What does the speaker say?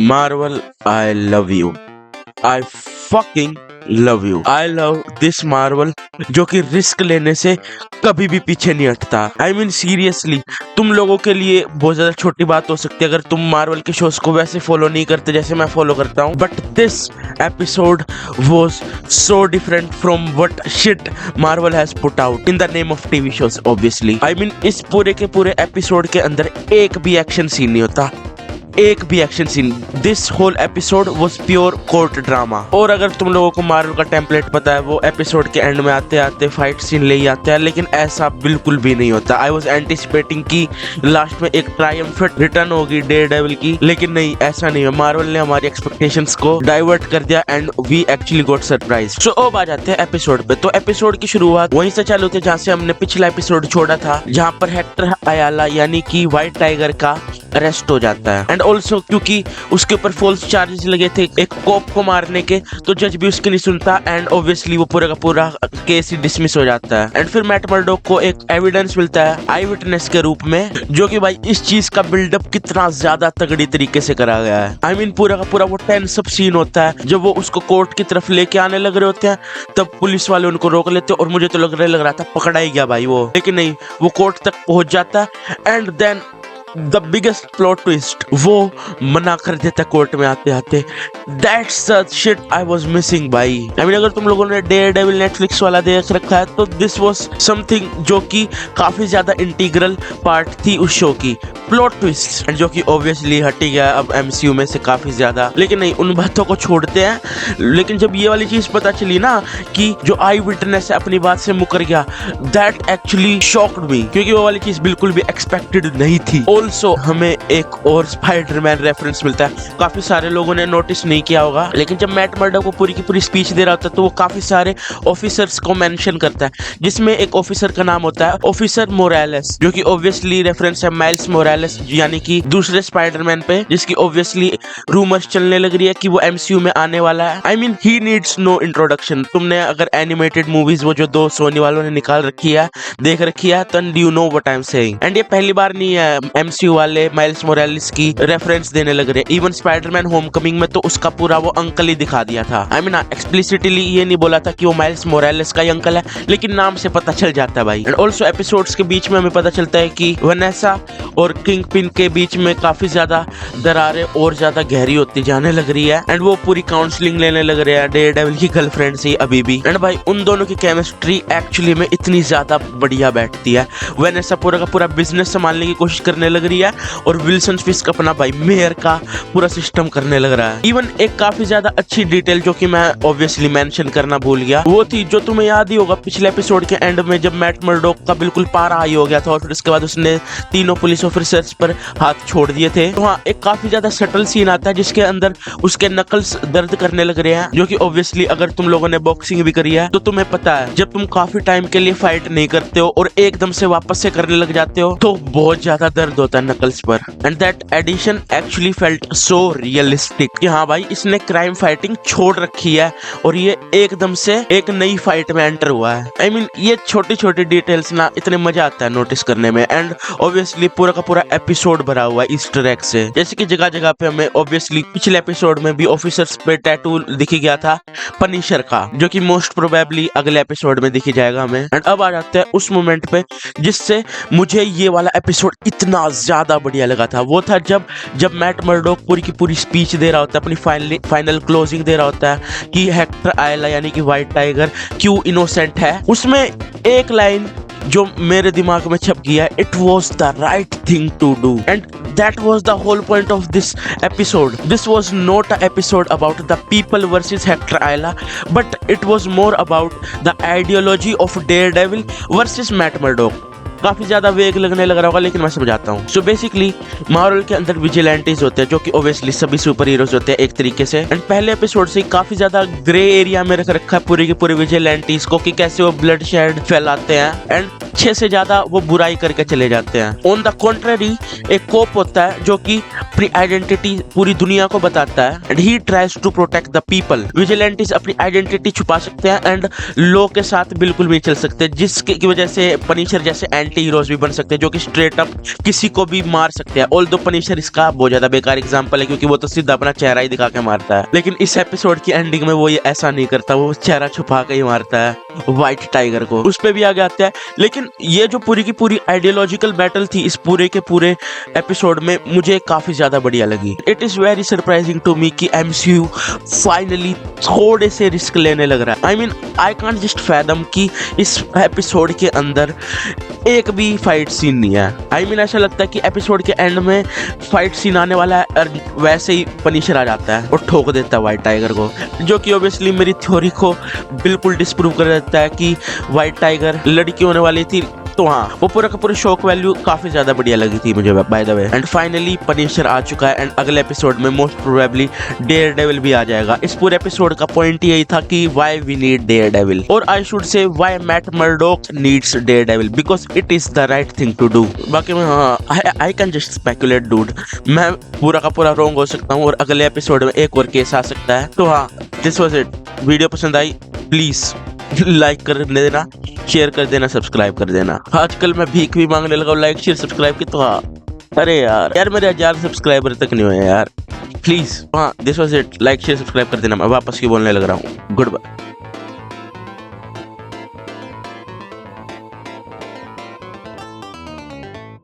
Marvel, I love you. I fucking love you. I love this Marvel जो कि risk लेने से कभी भी पीछे नहीं हटता। I mean seriously, तुम लोगों के लिए बहुत ज्यादा छोटी बात हो सकती है अगर तुम मार्वल के शोज को वैसे फॉलो नहीं करते जैसे मैं फॉलो करता हूँ, but this episode was so different from what shit Marvel has put out in the name of TV shows obviously. I mean इस पूरे के पूरे एपिसोड के अंदर एक भी एक्शन सीन नहीं होता, एक भी action scene. This whole episode was pure court drama. और अगर तुम लोगों को मार्वल का टेम्पलेट पता है, वो एपिसोड के एंड में आते आते फाइट सीन ले ही आते हैं, लेकिन ऐसा बिल्कुल भी नहीं होता। आई वाज एंटिसिपेटिंग कि लास्ट में एक ट्रायम्फेंट रिटर्न होगी डेयरडेविल की, लेकिन नहीं, ऐसा नहीं है। मार्वल ने हमारी एक्सपेक्टेशंस को डाइवर्ट कर दिया and we actually got surprise. So अब आ जाते हैं एपिसोड पे। तो एपिसोड की शुरुआत वहीं से चालू होती है जहाँ से हमने पिछला एपिसोड छोड़ा था, जहाँ पर हेक्टर अयाला यानी कि व्हाइट टाइगर का अरेस्ट हो जाता है। एंड ऑल्सो क्योंकि उसके ऊपर फॉल्स चार्जेस लगे थे एक कॉप को मारने के, तो जज भी उसकी नहीं सुनता एंड ऑब्वियसली वो पूरा का पूरा केस ही डिसमिस हो जाता है। एंड फिर मैट मर्डॉक को एक एविडेंस मिलता है आई विटनेस के रूप में, जो कि भाई इस चीज का बिल्डअप कितना ज्यादा तगड़ी तरीके से करा गया है। आई मीन पूरा का पूरा वो टेंस अप सीन होता है जब वो उसको कोर्ट की तरफ लेके आने लग रहे होते हैं, तब पुलिस वाले उनको रोक लेते हैं और मुझे तो लग रहा था पकड़ा ही गया भाई वो, लेकिन नहीं, वो कोर्ट तक पहुंच जाता है and then the biggest plot twist, वो मना कर देता कोर्ट में आते आते। That's the shit I was missing भाई। आई मीन अगर तुम लोगों ने डेयरडेविल नेटफ्लिक्स वाला देख रखा है तो दिस वाज समथिंग जो कि काफी ज्यादा इंटीग्रल पार्ट थी उस शो की, प्लॉट ट्विस्ट, जो कि ऑब्वियसली हटी गया अब एमसीयू में से काफी ज्यादा, लेकिन नहीं, उन बातों को छोड़ते हैं। लेकिन जब ये वाली चीज पता चली ना कि जो आई विटनेस है अपनी बात से मुकर गया, दैट एक्चुअली शॉक्ड मी, क्योंकि वो वाली चीज बिल्कुल भी एक्सपेक्टेड नहीं थी। ऑल्सो हमें एक और स्पाइडरमैन रेफरेंस मिलता है, काफी सारे लोगों ने नोटिस नहीं किया होगा, लेकिन जब मैट मर्डॉक को पूरी की पूरी स्पीच दे रहा होता है तो वो काफी सारे ऑफिसर्स को मेंशन करता है, जिसमें एक ऑफिसर का नाम होता है ऑफिसर मोरालेस, जो कि ऑब्वियसली रेफरेंस है माइल्स मोरालेस यानी कि दूसरे स्पाइडरमैन पे, जिसकी ऑब्वियसली रूमर्स चलने लग रही है कि वो एमसीयू में आने वाला है। I mean he needs no introduction. तुमने अगर एनिमेटेड मूवीज वो जो दो सोनी वालों ने निकाल रखी है देख रखी है, तो do you know what I am saying. And ये पहली बार नहीं है एमसीयू वाले माइल्स मोरालेस की रेफरेंस देने लग रहे हैं। इवन स्पाइडरमैन होमकमिंग में तो उसका पूरा वो अंकल ही दिखा दिया था। आई मीन एक्सप्लिसिटली ये नहीं बोला था कि वो माइल्स मोरालेस का ही अंकल है, लेकिन नाम से पता चल जाता है भाई। एंड ऑल्सो एपिसोड्स के बीच में हमें पता चलता है कि वनेसा और किंग पिन के बीच में काफी ज्यादा दरारें और ज्यादा गहरी होती जाने लग रही है एंड वो पूरी काउंसलिंग लेने लग रहे हैं डेयरडेविल की गर्लफ्रेंड से अभी भी। एंड भाई उन दोनों की केमिस्ट्री एक्चुअली में इतनी ज्यादा बढ़िया बैठती है। वनेसा पूरा का पूरा बिजनेस संभालने की कोशिश करने लग रही है और विल्सन फिस्क अपना भाई मेयर का पूरा सिस्टम करने लग रहा है। इवन एक काफी ज्यादा अच्छी डिटेल जो कि मैं ऑब्वियसली मेंशन करना भूल गया, वो थी जो तुम्हें याद ही होगा पिछले एपिसोड के एंड में जब मैट मर्डॉक का बिल्कुल पारा हाई हो गया था और फिर उसके बाद उसने तीनों पुलिस ऑफिसर्स पर हाथ छोड़ दिए थे। तो हाँ, एक काफी ज्यादा सटल सीन आता है जिसके अंदर उसके नकल्स दर्द करने लग रहे हैं, जो कि ऑब्वियसली अगर तुम लोगों ने बॉक्सिंग भी करी है तो तुम्हें पता है जब तुम काफी टाइम के लिए फाइट नहीं करते हो और एकदम से वापस से करने लग जाते हो तो बहुत ज्यादा दर्द होता है नकल्स पर। And that addition actually felt so realistic कि हाँ भाई इसने क्राइम फाइटिंग छोड़ रखी है और ये एकदम से एक नई फाइट में एंटर हुआ है। आई मीन ये छोटी छोटी डिटेल्स ना इतने मजा आता है नोटिस करने में। एंड ऑब्वियसली पूरा का पूरा एपिसोड भरा हुआ है ईस्टर एग से, जैसे कि जगह जगह पे हमें ऑब्वियसली पिछले एपिसोड में भी ऑफिसर्स पे टैटू दिखी गया था पनिशर का, जो कि मोस्ट प्रोबेबली अगले एपिसोड में दिखी जाएगा हमें। एंड अब आ जाते हैं उस मोमेंट पे जिससे मुझे ये वाला एपिसोड इतना ज्यादा बढ़िया लगा था। वो था जब मैट मर्डॉक पूरी की पूरी स्पीच दे रहा होता है, अपनी फाइनल क्लोजिंग दे रहा होता है कि हेक्टर अयाला यानी कि व्हाइट टाइगर क्यों इनोसेंट है। उसमें एक लाइन जो मेरे दिमाग में छप गया, it was the right thing to do and that was the whole point of this episode. This was not an episode about the people versus Hector Ayala, but it was more about the ideology of Daredevil versus Matt Murdock. काफी ज्यादा वेग लगने लग रहा होगा लेकिन मैं समझाता हूँ। सो बेसिकली मार्वल के अंदर विजिलेंटीज होते हैं जो कि ऑब्वियसली सभी सुपर हीरोज होते हैं एक तरीके से। एंड पहले एपिसोड से काफी ज्यादा ग्रे एरिया में रख रखा है पूरी की पूरी विजिलेंटीज को कि कैसे वो ब्लड शेड फैलाते हैं एंड 6 से ज्यादा वो बुराई करके चले जाते हैं। ऑन द कॉन्ट्ररी एक कोप होता है जो कि अपनी आइडेंटिटी पूरी दुनिया को बताता है and he tries to protect the people. Vigilantes अपनी आइडेंटिटी छुपा सकते हैं एंड लॉ के साथ बिल्कुल भी चल सकते, जिसकी वजह से पनिशर जैसे एंटी हीरोज भी बन सकते हैं जो कि स्ट्रेट अप किसी को भी मार सकते हैं। ऑल्दो पनिशर इसका बहुत ज्यादा बेकार एग्जांपल है क्योंकि वो तो सीधा अपना चेहरा ही दिखा के मारता है, लेकिन इस एपिसोड की एंडिंग में वो ये ऐसा नहीं करता, वो चेहरा छुपा के ही मारता है व्हाइट टाइगर को, उस पे भी आगे आता है। लेकिन ये जो पूरी की पूरी आइडियोलॉजिकल बैटल थी इस पूरे के पूरे एपिसोड में मुझे काफी ज्यादा बढ़िया लगी। It is very surprising to me कि MCU फाइनली थोड़े से रिस्क लेने लग रहा है। I mean I can't just fathom कि इस एपिसोड के अंदर एक भी फाइट सीन नहीं है। आई मीन ऐसा लगता है कि एपिसोड के एंड में फाइट सीन आने वाला है और वैसे ही पनिशर आ जाता है और ठोक देता है व्हाइट टाइगर को, जो कि ऑब्वियसली मेरी थ्योरी को बिल्कुल डिस्प्रूव कर देता है कि व्हाइट टाइगर लड़की होने वाली थी। तो हाँ, वो पूरा का पूरा शॉक वैल्यू काफी ज्यादा बढ़िया लगी थी मुझे by the way. And finally Punisher आ चुका है एंड अगले एपिसोड में मोस्ट प्रोबेबली डेयरडेविल भी आ जाएगा। इस पूरे एपिसोड का पॉइंट यही था कि व्हाई वी नीड डेयरडेविल, और I should say why Matt Murdock needs Daredevil because it is the right thing to do. बाकी मैं I can just speculate dude, मैं पूरा का पूरा रॉन्ग हो सकता हूँ और अगले एपिसोड में एक और केस आ सकता है। तो हाँ, दिस वाज इट। वीडियो पसंद आई प्लीज लाइक कर देना, शेयर कर देना, सब्सक्राइब कर देना। आजकल मैं भीख भी मांगने लगा लाइक शेयर सब्सक्राइब की। तो हाँ, अरे यार मेरे 1000 सब्सक्राइबर तक नहीं हुए यार, प्लीज। हाँ, this was it. Like share subscribe कर देना। मैं वापस की बोलने लग रहा हूँ। Good bye.